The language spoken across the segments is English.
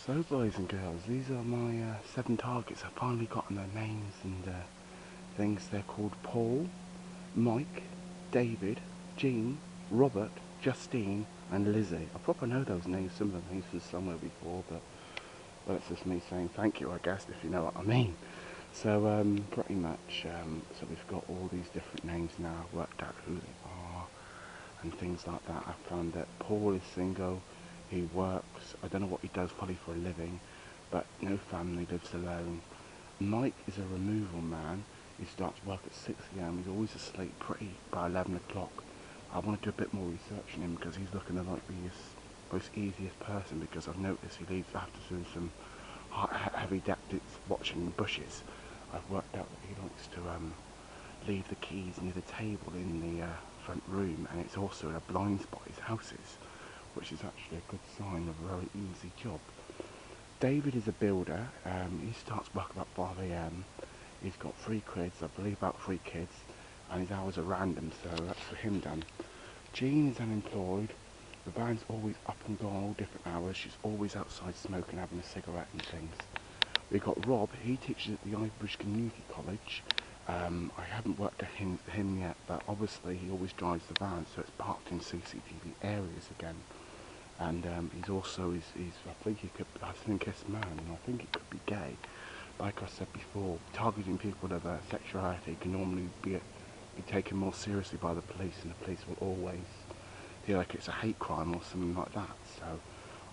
So boys and girls, these are my 7 targets. I've finally gotten their names and things. They're called Paul, Mike, David, Jean, Robert, Justine and Lizzie. I probably know those names, some of the names from somewhere before, but well, that's just me saying thank you, I guess, if you know what I mean. So pretty much, so we've got all these different names now, worked out who they are and things like that. I found that Paul is single. He works, I don't know what he does probably for a living, but no family, lives alone. Mike is a removal man. He starts work at 6 AM. He's always asleep pretty by 11 o'clock. I want to do a bit more research on him because he's looking like the most easiest person, because I've noticed he leaves after doing some heavy tactics watching bushes. I've worked out that he likes to leave the keys near the table in the front room, and it's also in a blind spot his house is, which is actually a good sign of a very easy job. David is a builder. He starts work about 5 AM. He's got 3 kids, I believe about 3 kids, and his hours are random, so that's for him done. Jean is unemployed. The van's always up and gone all different hours. She's always outside smoking, having a cigarette and things. We've got Rob. He teaches at the Irish Community College. I haven't worked at him yet, but obviously he always drives the van, so it's parked in CCTV areas again. And he's also, I think he's man, and I think it could be gay. Like I said before, targeting people of sexuality can normally be taken more seriously by the police, and the police will always feel like it's a hate crime or something like that. So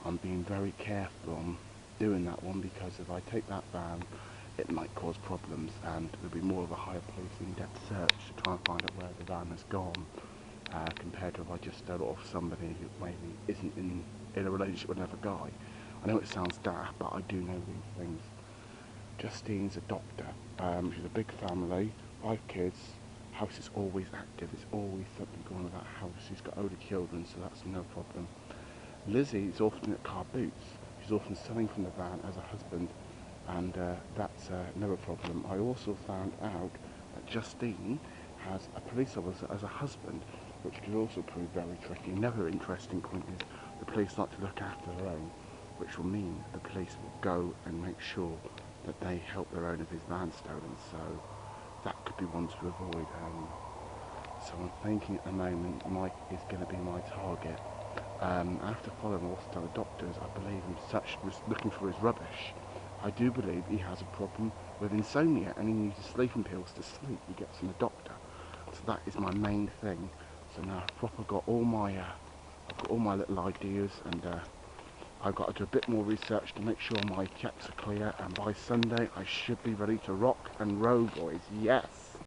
I'm being very careful on doing that one, because if I take that van, it might cause problems, and there'll be more of a higher police in-depth search to try and find out where the van has gone. Compared to if I just stole it off somebody who maybe isn't in a relationship with another guy. I know it sounds daft, but I do know these things. Justine's a doctor. She's a big family, 5 kids. House is always active. There's always something going on with that house. She's got older children, so that's no problem. Lizzie is often at car boots. She's often selling from the van as a husband, and that's never a problem. I also found out that Justine has a police officer as a husband, which could also prove very tricky. Another interesting point is the police like to look after their own, which will mean the police will go and make sure that they help their own if his van's stolen, so that could be one to avoid. So I'm thinking at the moment Mike is going to be my target. After following also to the doctors, I believe was looking for his rubbish. I do believe he has a problem with insomnia, and he needs sleeping pills to sleep. He gets from the doctor. So that is my main thing. So now I've proper got all my little ideas, and I've got to do a bit more research to make sure my checks are clear, and by Sunday I should be ready to rock and roll, boys. Yes!